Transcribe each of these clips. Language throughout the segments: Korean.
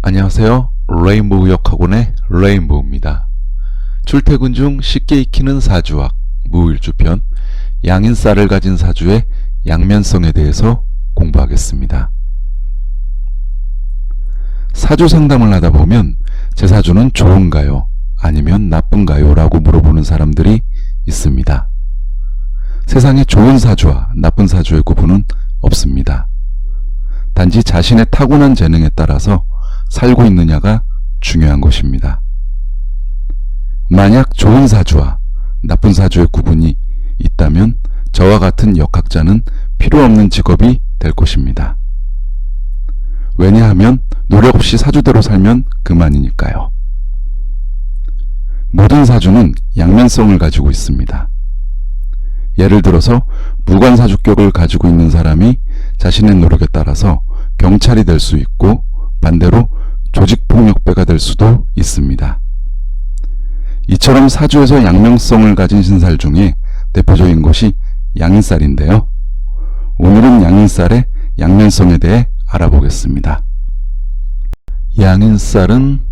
안녕하세요. 레인보우 역학원의 레인보우입니다. 출퇴근 중 쉽게 익히는 사주학 무일주편 양인살을 가진 사주의 양면성에 대해서 공부하겠습니다. 사주 상담을 하다 보면 제 사주는 좋은가요? 아니면 나쁜가요? 라고 물어보는 사람들이 있습니다. 세상에 좋은 사주와 나쁜 사주의 구분은 없습니다. 단지 자신의 타고난 재능에 따라서 살고 있느냐가 중요한 것입니다. 만약 좋은 사주와 나쁜 사주의 구분이 있다면 저와 같은 역학자는 필요 없는 직업이 될 것입니다. 왜냐하면 노력 없이 사주대로 살면 그만이니까요. 모든 사주는 양면성을 가지고 있습니다. 예를 들어서 무관사주격을 가지고 있는 사람이 자신의 노력에 따라서 경찰이 될 수 있고 반대로 조직폭력배가 될 수도 있습니다. 이처럼 사주에서 양면성을 가진 신살 중에 대표적인 것이 양인살인데요. 오늘은 양인살의 양면성에 대해 알아보겠습니다. 양인살은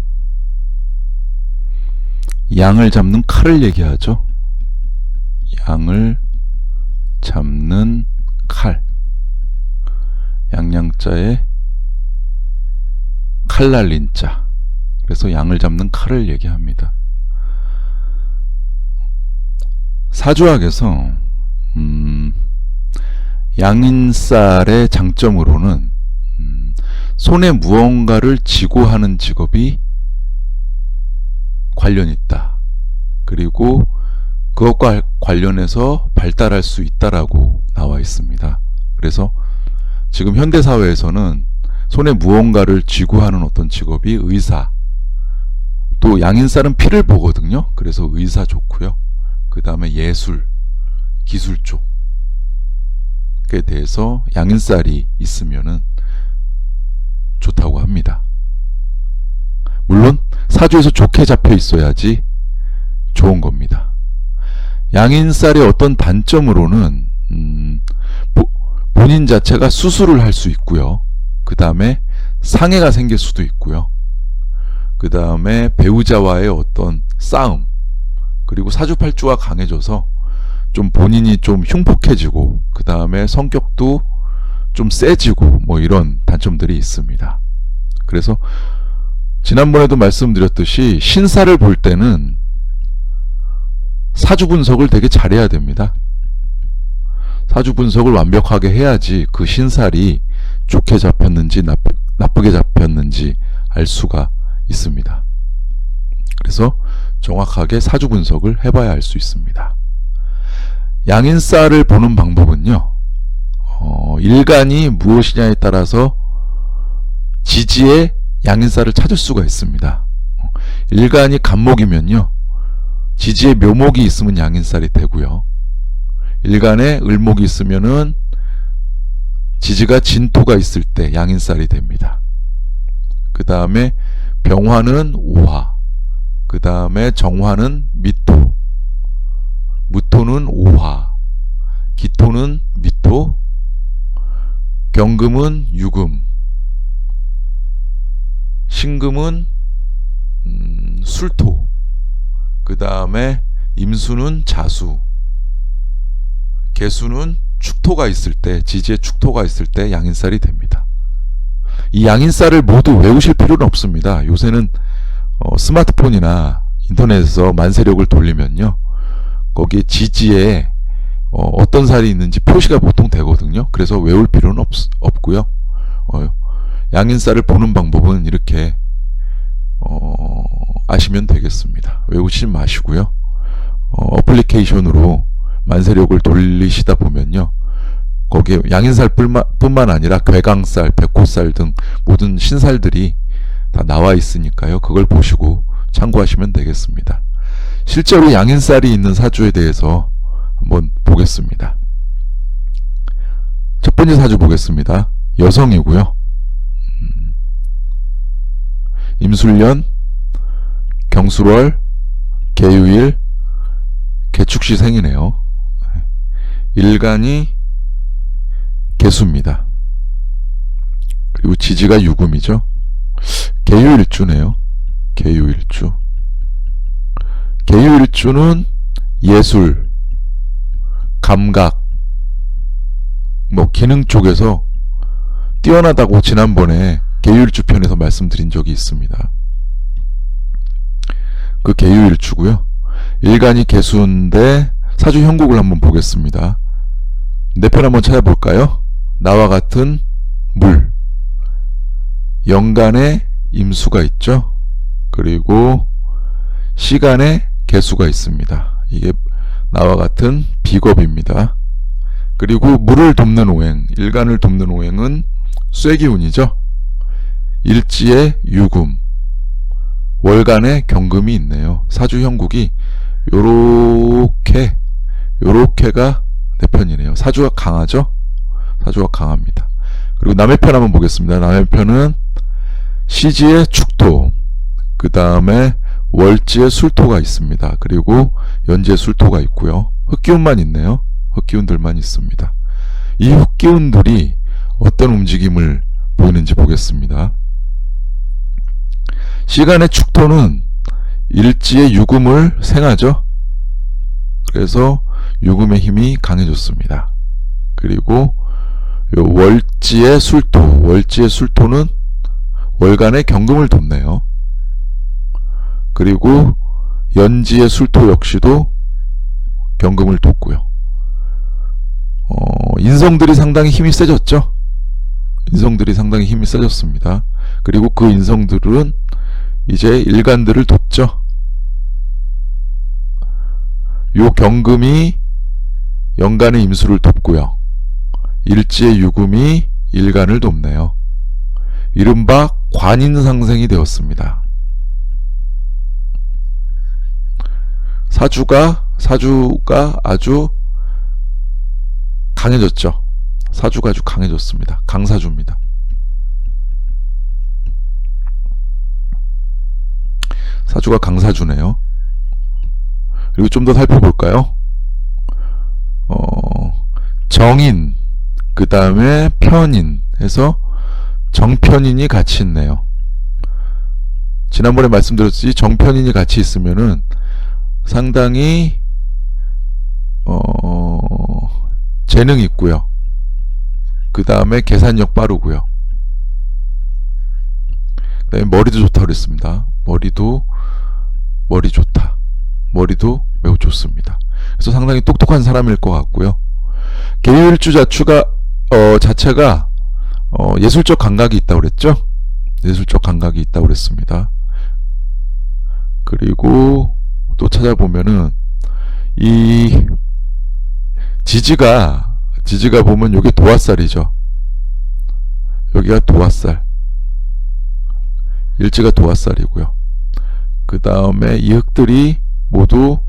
양을 잡는 칼을 얘기하죠. 양을 잡는 칼. 양양자에 칼 날린 자. 그래서 양을 잡는 칼을 얘기합니다. 사주학에서 양인살의 장점으로는 손에 무언가를 쥐고 하는 직업이 관련이 있다. 그리고 그것과 관련해서 발달할 수 있다라고 나와 있습니다. 그래서 지금 현대사회에서는 손에 무언가를 쥐고 하는 어떤 직업이 의사, 또 양인살은 피를 보거든요. 그래서 의사 좋고요. 그 다음에 예술, 기술 쪽에 대해서 양인살이 있으면은 좋다고 합니다. 물론 사주에서 좋게 잡혀 있어야지 좋은 겁니다. 양인살의 어떤 단점으로는 본인 자체가 수술을 할 수 있고요. 그 다음에 상해가 생길 수도 있고요. 그 다음에 배우자와의 어떤 싸움, 그리고 사주팔주가 강해져서 좀 본인이 좀 흉폭해지고 그 다음에 성격도 좀 세지고 뭐 이런 단점들이 있습니다. 그래서 지난번에도 말씀드렸듯이 신사를 볼 때는 사주 분석을 되게 잘해야 됩니다. 사주 분석을 완벽하게 해야지 그 신살이 좋게 잡혔는지 나쁘게 잡혔는지 알 수가 있습니다. 그래서 정확하게 사주 분석을 해봐야 알 수 있습니다. 양인살을 보는 방법은요, 일간이 무엇이냐에 따라서 지지의 양인살을 찾을 수가 있습니다. 일간이 간목이면요, 지지에 묘목이 있으면 양인살이 되고요. 일간에 을목이 있으면은 지지가 진토가 있을 때 양인살이 됩니다. 그 다음에 병화는 오화, 그 다음에 정화는 미토, 무토는 오화, 기토는 미토, 경금은 유금, 신금은 술토, 그 다음에 임수는 자수, 개수는 축토가 있을 때, 지지에 축토가 있을 때 양인살이 됩니다. 이 양인살을 모두 외우실 필요는 없습니다. 요새는 스마트폰이나 인터넷에서 만세력을 돌리면요, 거기에 지지에 어떤 살이 있는지 표시가 보통 되거든요. 그래서 외울 필요는 없고요. 양인살을 보는 방법은 이렇게 아시면 되겠습니다. 외우지 마시고요. 어플리케이션으로 만세력을 돌리시다 보면요, 거기에 양인살 뿐만 아니라 괴강살, 백호살 등 모든 신살들이 다 나와 있으니까요. 그걸 보시고 참고하시면 되겠습니다. 실제로 양인살이 있는 사주에 대해서 한번 보겠습니다. 첫 번째 사주 보겠습니다. 여성이고요. 임술년, 경술월, 계유일, 개축시 생이네요. 일간이 개수입니다. 그리고 지지가 유금이죠. 계유일주네요. 계유일주. 계유일주는 예술, 감각, 뭐 기능 쪽에서 뛰어나다고 지난번에 계유일주 편에서 말씀드린 적이 있습니다. 그 계유일주고요. 일간이 계수인데 사주 형국을 한번 보겠습니다. 내 편 한번 찾아볼까요? 나와 같은 물, 연간에 임수가 있죠. 그리고 시간에 개수가 있습니다. 이게 나와 같은 비겁입니다. 그리고 물을 돕는 오행, 일간을 돕는 오행은 쇠기운이죠. 일지에 유금, 월간에 경금이 있네요. 사주 형국이 요렇게가 내 편이네요. 사주가 강하죠? 사주가 강합니다. 그리고 남의 편 한번 보겠습니다. 남의 편은 시지에 축토, 그 다음에 월지에 술토가 있습니다. 그리고 연지에 술토가 있고요. 흑기운만 있네요. 흑기운들만 있습니다. 이 흑기운들이 어떤 움직임을 보이는지 보겠습니다. 시간의 축토는 일지의 유금을 생하죠. 그래서 유금의 힘이 강해졌습니다. 그리고 요 월지의 술토는 월간의 경금을 돕네요. 그리고 연지의 술토 역시도 경금을 돕고요. 인성들이 상당히 힘이 세졌죠. 인성들이 상당히 힘이 세졌습니다. 그리고 그 인성들은 이제 일간들을 돕죠. 요 경금이 연간의 임수를 돕고요. 일지의 유금이 일간을 돕네요. 이른바 관인상생이 되었습니다. 사주가 아주 강해졌죠. 사주가 아주 강해졌습니다. 강사주입니다. 사주가 강사주네요. 그리고 좀 더 살펴볼까요? 정인, 그 다음에 편인 해서 정편인이 같이 있네요. 지난번에 말씀드렸듯이 정편인이 같이 있으면은 상당히 재능 있고요. 그 다음에 계산력 빠르고요. 그 다음에 머리도 좋다고 그랬습니다. 머리 좋다. 머리도 매우 좋습니다. 그래서 상당히 똑똑한 사람일 것 같고요. 계유일주 자체가 예술적 감각이 있다고 그랬죠? 예술적 감각이 있다고 그랬습니다. 그리고 또 찾아보면은 이 지지가 보면 여기 도화살이죠. 여기가 도화살, 일지가 도화살이고요. 그 다음에 이 흙들이 모두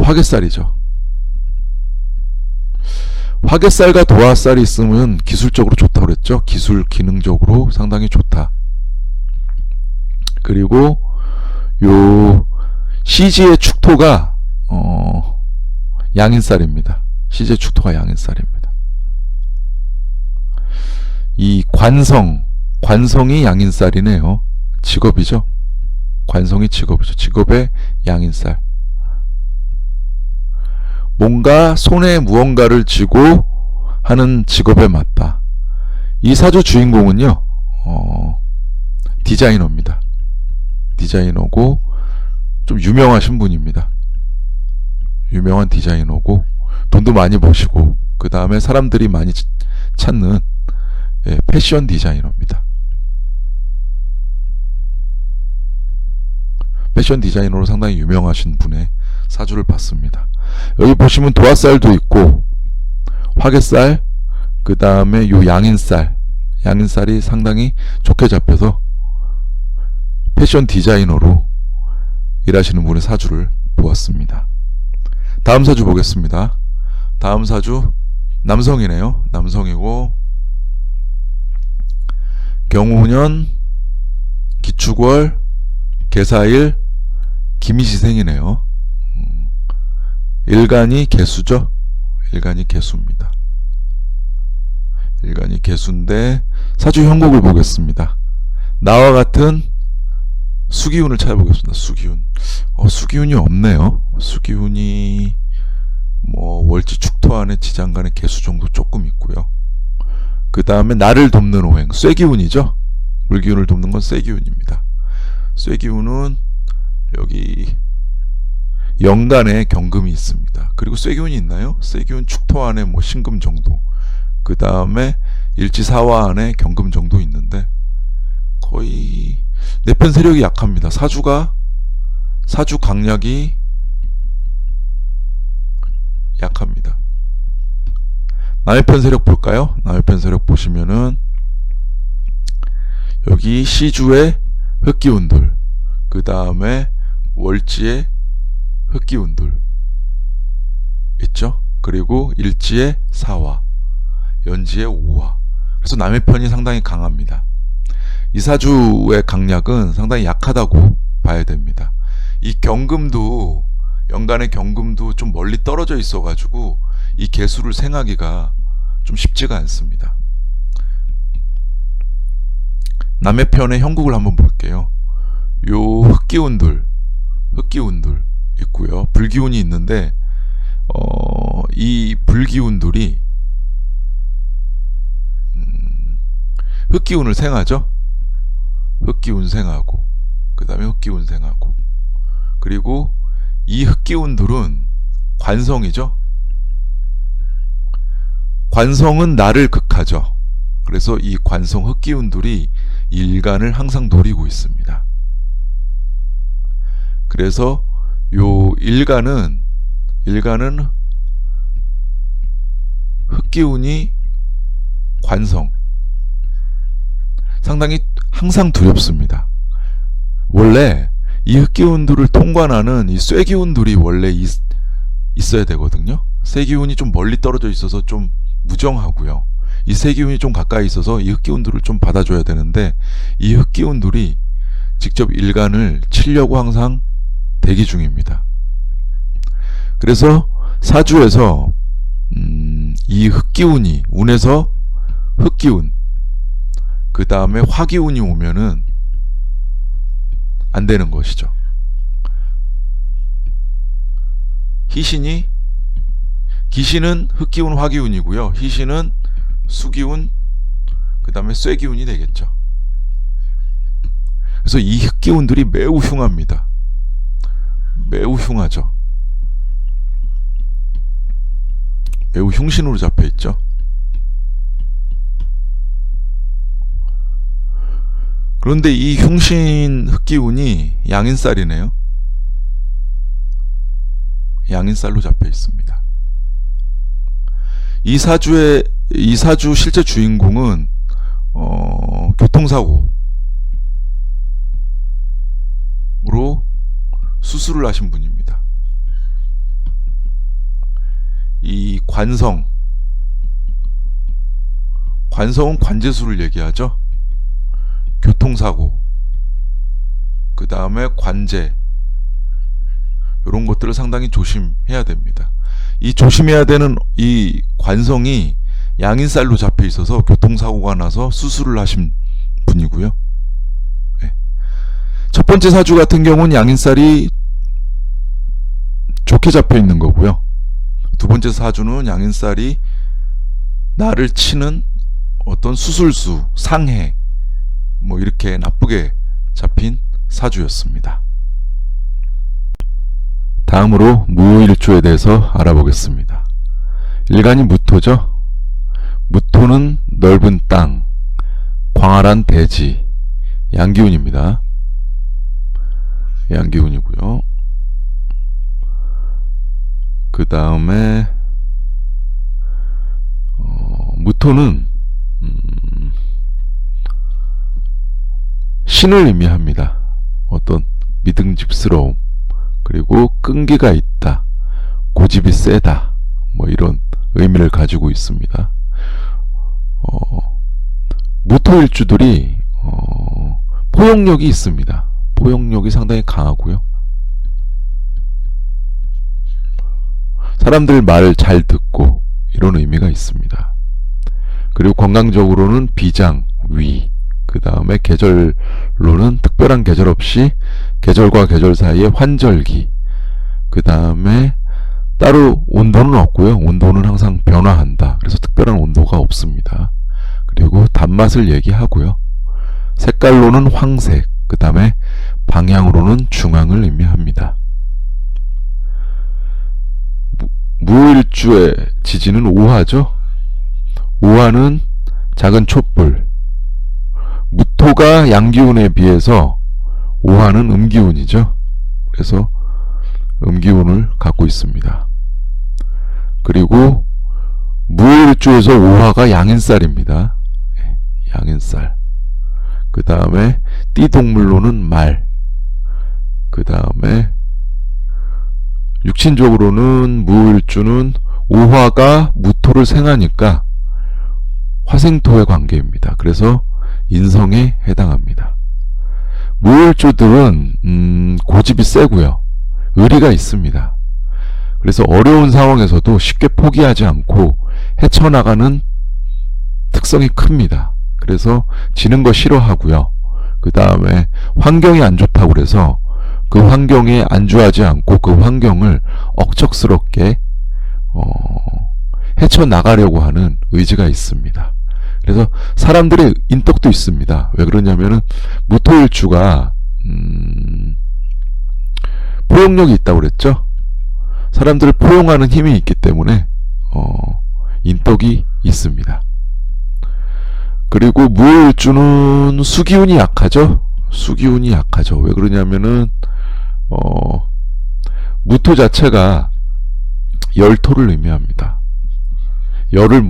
화개살이죠. 화개살과 도화살이 있으면 기술적으로 좋다고 그랬죠. 기술 기능적으로 상당히 좋다. 그리고 요 시지의 축토가 양인살입니다. 시지의 축토가 양인살입니다. 이 관성이 양인살이네요. 직업이죠. 관성이 직업이죠. 직업의 양인살. 뭔가 손에 무언가를 쥐고 하는 직업에 맞다. 이 사주 주인공은요, 디자이너입니다. 디자이너고 좀 유명하신 분입니다. 유명한 디자이너고 돈도 많이 버시고 그 다음에 사람들이 많이 찾는 패션 디자이너입니다. 패션 디자이너로 상당히 유명하신 분의 사주를 봤습니다. 여기 보시면 도화살도 있고 화개살, 그 다음에 요 양인살이 상당히 좋게 잡혀서 패션 디자이너로 일하시는 분의 사주를 보았습니다. 다음 사주 보겠습니다. 다음 사주 남성이네요. 남성이고 경우년, 기축월, 계사일, 기미시생이네요. 일간이 개수죠. 일간이 개수입니다. 일간이 개수인데 사주 형국을 보겠습니다. 나와 같은 수기운을 찾아보겠습니다. 수기운. 수기운이 없네요. 수기운이 뭐 월지 축토 안에 지장간의 개수 정도 조금 있고요. 그 다음에 나를 돕는 오행, 쇠기운이죠. 물기운을 돕는 건 쇠기운입니다. 쇠기운은 여기 연간에 경금이 있습니다. 그리고 쇠기운이 있나요? 쇠기운 축토 안에 뭐 신금 정도, 그 다음에 일지사화 안에 경금 정도 있는데 거의 내편 세력이 약합니다. 사주 강약이 약합니다. 남의 편 세력 볼까요? 남의 편 세력 보시면은 여기 시주에 흑기운들, 그 다음에 월지에 흑기운들 있죠? 그리고 일지에 사화, 연지에 오화. 그래서 남의 편이 상당히 강합니다. 이 사주의 강약은 상당히 약하다고 봐야 됩니다. 이 경금도, 연간의 경금도 좀 멀리 떨어져 있어 가지고 이 개수를 생하기가 좀 쉽지가 않습니다. 남의 편의 형국을 한번 볼게요. 요 흑기운들 있고요. 불기운이 있는데 이 불기운들이 흑기운을 생하죠. 흑기운 생하고, 그 다음에 흑기운 생하고, 그리고 이 흑기운들은 관성이죠. 관성은 나를 극하죠. 그래서 이 관성 흑기운들이 일간을 항상 노리고 있습니다. 그래서 요 일간은 흑기운이 관성, 상당히 항상 두렵습니다. 원래 이 흑기운들을 통관하는 이 쇠기운들이 원래 있어야 되거든요. 쇠기운이 좀 멀리 떨어져 있어서 좀 무정하고요. 이 쇠기운이 좀 가까이 있어서 이 흑기운들을 좀 받아줘야 되는데 이 흑기운들이 직접 일간을 치려고 항상 대기 중입니다. 그래서 사주에서 이 흑기운이, 운에서 흑기운, 그 다음에 화기운이 오면은 안 되는 것이죠. 기신은 흑기운 화기운이고요. 희신은 수기운, 그 다음에 쇠기운이 되겠죠. 그래서 이 흑기운들이 매우 흉합니다. 매우 흉하죠. 매우 흉신으로 잡혀 있죠. 그런데 이 흉신 흑기운이 양인살이네요. 양인살로 잡혀 있습니다. 이 사주 실제 주인공은 교통사고로 수술을 하신 분입니다. 이 관성은 관제수를 얘기하죠. 교통사고, 그 다음에 관제, 이런 것들을 상당히 조심해야 됩니다. 이 조심해야 되는 이 관성이 양인살로 잡혀 있어서 교통사고가 나서 수술을 하신 분이고요. 네. 첫 번째 사주 같은 경우는 양인살이 좋게 잡혀 있는 거고요. 두 번째 사주는 양인살이 나를 치는 어떤 수술수, 상해, 뭐 이렇게 나쁘게 잡힌 사주였습니다. 다음으로 무일주에 대해서 알아보겠습니다. 일간이 무토죠. 무토는 넓은 땅, 광활한 대지, 양기운입니다. 양기운이고요. 그 다음에 무토는 신을 의미합니다. 어떤 믿음직스러움, 그리고 끈기가 있다, 고집이 세다, 뭐 이런 의미를 가지고 있습니다. 무토일주들이 포용력이 있습니다. 포용력이 상당히 강하고요. 사람들 말을 잘 듣고 이런 의미가 있습니다. 그리고 건강적으로는 비장, 위, 그 다음에 계절로는 특별한 계절 없이 계절과 계절 사이에 환절기. 그 다음에 따로 온도는 없고요. 온도는 항상 변화한다. 그래서 특별한 온도가 없습니다. 그리고 단맛을 얘기하고요. 색깔로는 황색, 그 다음에 방향으로는 중앙을 의미합니다. 무일주의 지지는 오화죠. 오화는 작은 촛불. 무토가 양기운에 비해서 오화는 음기운이죠. 그래서 음기운을 갖고 있습니다. 그리고 무일주에서 오화가 양인살입니다. 양인살. 그 다음에 띠동물로는 말. 그 다음에 육신적으로는 무일주는 오화가 무토를 생하니까 화생토의 관계입니다. 그래서 인성에 해당합니다. 무일주들은 고집이 세고요. 의리가 있습니다. 그래서 어려운 상황에서도 쉽게 포기하지 않고 헤쳐나가는 특성이 큽니다. 그래서 지는 거 싫어하고요. 그 다음에 환경이 안 좋다고 그래서 그 환경에 안주하지 않고 그 환경을 억척스럽게 헤쳐나가려고 하는 의지가 있습니다. 그래서 사람들의 인덕도 있습니다. 왜 그러냐면은 무토일주가 포용력이 있다고 그랬죠. 사람들을 포용하는 힘이 있기 때문에 인덕이 있습니다. 그리고 무일주는 수기운이 약하죠. 수기운이 약하죠. 왜 그러냐면은 무토 자체가 열토를 의미합니다. 열을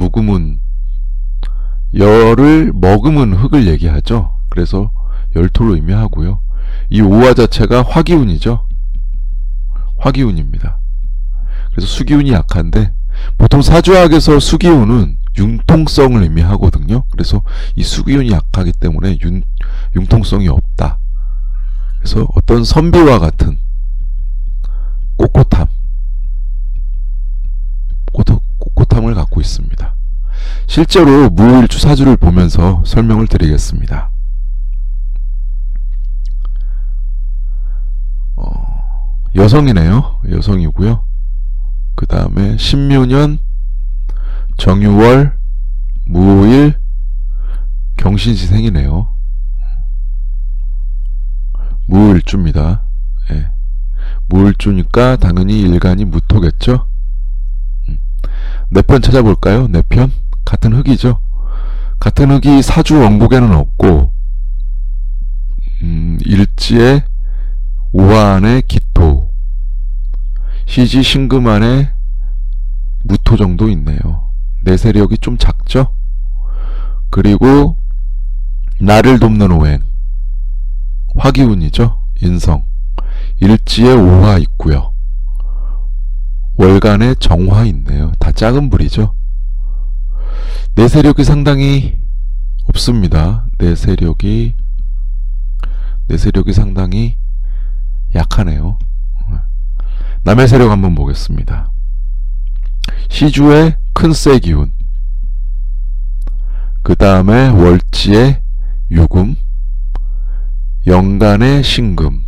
머금은 흙을 얘기하죠. 그래서 열토를 의미하고요. 이 오화 자체가 화기운이죠. 화기운입니다. 그래서 수기운이 약한데 보통 사주학에서 수기운은 융통성을 의미하거든요. 그래서 이 수기운이 약하기 때문에 융통성이 없다. 그래서 어떤 선비와 같은 꼿꼿함을 갖고 있습니다. 실제로 무일주 사주를 보면서 설명을 드리겠습니다. 여성이네요. 여성이고요. 그 다음에 신묘년, 정유월, 무오일, 경신시생이네요. 무일주입니다. 예. 무일주니까 당연히 일간이 무토겠죠. 내편 찾아볼까요? 내편? 같은 흙이죠. 같은 흙이 사주 원국에는 없고 일지에 오화안에 기토, 시지 신금안에 무토 정도 있네요. 내세력이 좀 작죠. 그리고 나를 돕는 오행, 화기운이죠. 인성. 일지에 오화 있고요. 월간에 정화 있네요. 다 작은 불이죠. 내세력이 상당히 없습니다. 내세력이 상당히 약하네요. 남의 세력 한번 보겠습니다. 시주에 큰 쇠기운, 그 다음에 월지에 유금, 연간에 신금,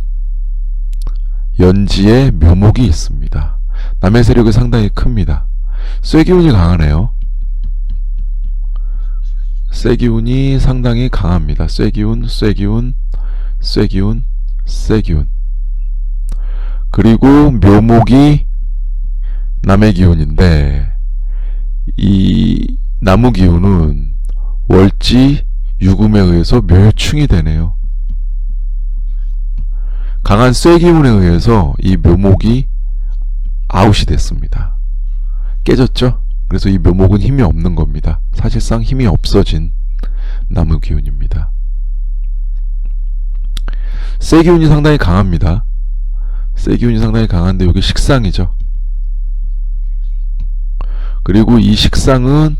연지에 묘목이 있습니다. 남의 세력이 상당히 큽니다. 쇠기운이 강하네요. 쇠기운이 상당히 강합니다. 쇠기운. 그리고 묘목이 남의 기운인데 이 나무 기운은 월지 유금에 의해서 묘충이 되네요. 강한 쇠기운에 의해서 이 묘목이 아웃이 됐습니다. 깨졌죠? 그래서 이 묘목은 힘이 없는 겁니다. 사실상 힘이 없어진 나무 기운입니다. 쇠기운이 상당히 강합니다. 쇠기운이 상당히 강한데 여기 식상이죠. 그리고 이 식상은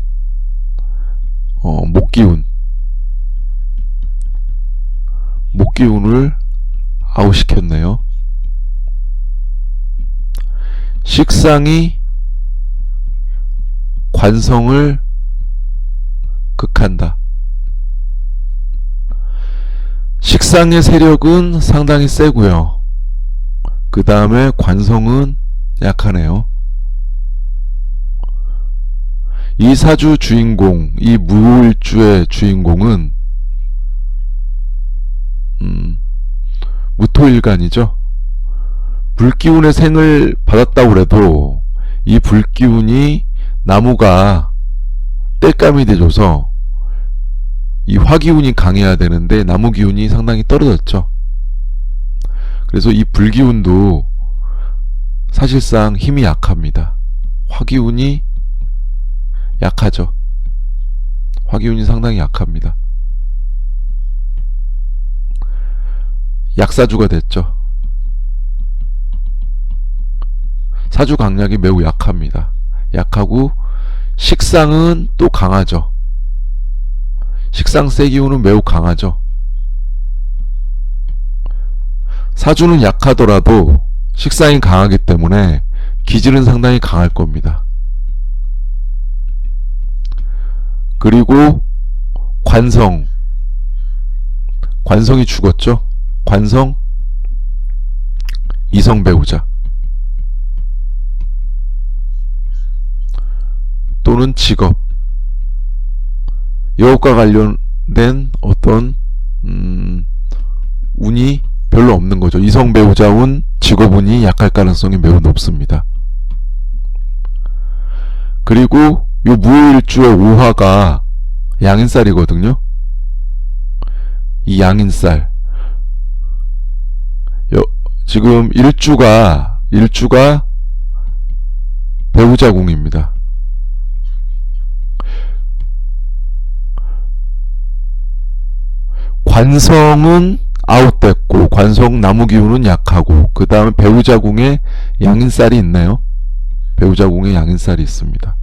목기운을 아웃시켰네요. 식상이 관성을 극한다. 식상의 세력은 상당히 세고요. 그 다음에 관성은 약하네요. 이 사주 주인공, 이 무일주의 주인공은 무토일간이죠. 불기운의 생을 받았다고 해도 이 불기운이 나무가 땔감이 돼줘서 이 화기운이 강해야 되는데 나무 기운이 상당히 떨어졌죠. 그래서 이 불기운도 사실상 힘이 약합니다. 화기운이 약하죠. 화기운이 상당히 약합니다. 약사주가 됐죠. 사주 강약이 매우 약합니다. 약하고 식상은 또 강하죠. 식상 세기운은 매우 강하죠. 사주는 약하더라도 식상이 강하기 때문에 기질은 상당히 강할 겁니다. 그리고 관성이 죽었죠. 관성, 이성 배우자 또는 직업, 이것과 관련된 어떤 운이 별로 없는 거죠. 이성 배우자 운, 직업 운이 약할 가능성이 매우 높습니다. 그리고 요 무일주의 오화가 양인살이거든요. 이 양인살, 지금 일주가 배우자 궁입니다. 관성은 아웃됐고 관성 나무 기운은 약하고 그 다음에 배우자궁에 양인살이 있네요. 배우자궁에 양인살이 있습니다.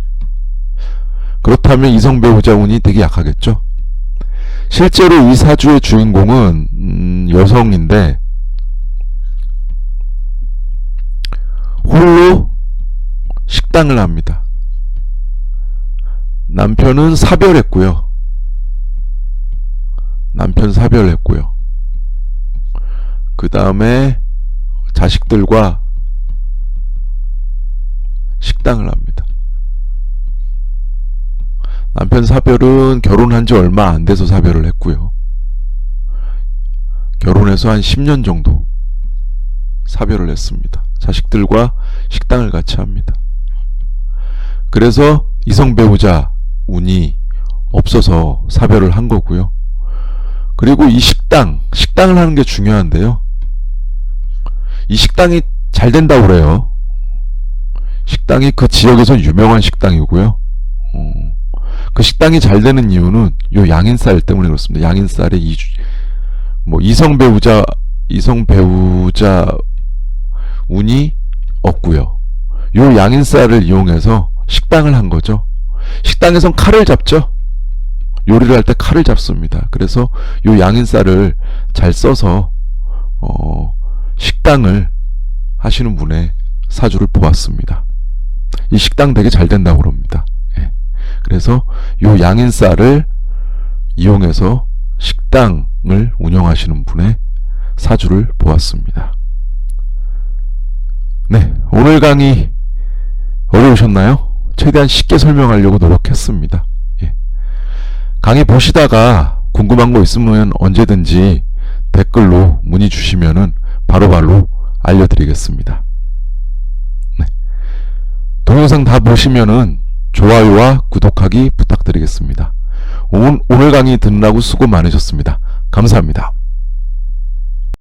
그렇다면 이성 배우자운이 되게 약하겠죠. 실제로 이 사주의 주인공은 여성인데 홀로 식당을 합니다. 남편은 사별했고요. 남편 사별했고요. 그 다음에 자식들과 식당을 합니다. 남편 사별은 결혼한 지 얼마 안 돼서 사별을 했고요. 결혼해서 한 10년 정도 사별을 했습니다. 자식들과 식당을 같이 합니다. 그래서 이성 배우자 운이 없어서 사별을 한 거고요. 그리고 이 식당을 하는 게 중요한데요. 이 식당이 잘 된다고 그래요. 식당이 그 지역에서 유명한 식당이고요. 그 식당이 잘 되는 이유는 요 양인살 때문에 그렇습니다. 양인살에 이성 배우자 운이 없고요. 요 양인살을 이용해서 식당을 한 거죠. 식당에선 칼을 잡죠. 요리를 할 때 칼을 잡습니다. 그래서 요 양인살을 잘 써서 식당을 하시는 분의 사주를 보았습니다. 이 식당 되게 잘 된다고 그럽니다. 예. 그래서 요 양인살을 이용해서 식당을 운영하시는 분의 사주를 보았습니다. 네, 오늘 강의 어려우셨나요? 최대한 쉽게 설명하려고 노력했습니다. 예. 강의 보시다가 궁금한 거 있으면 언제든지 댓글로 문의 주시면은 바로바로 알려드리겠습니다. 네. 동영상 다 보시면은 좋아요와 구독하기 부탁드리겠습니다. 오늘 강의 듣느라고 수고 많으셨습니다. 감사합니다.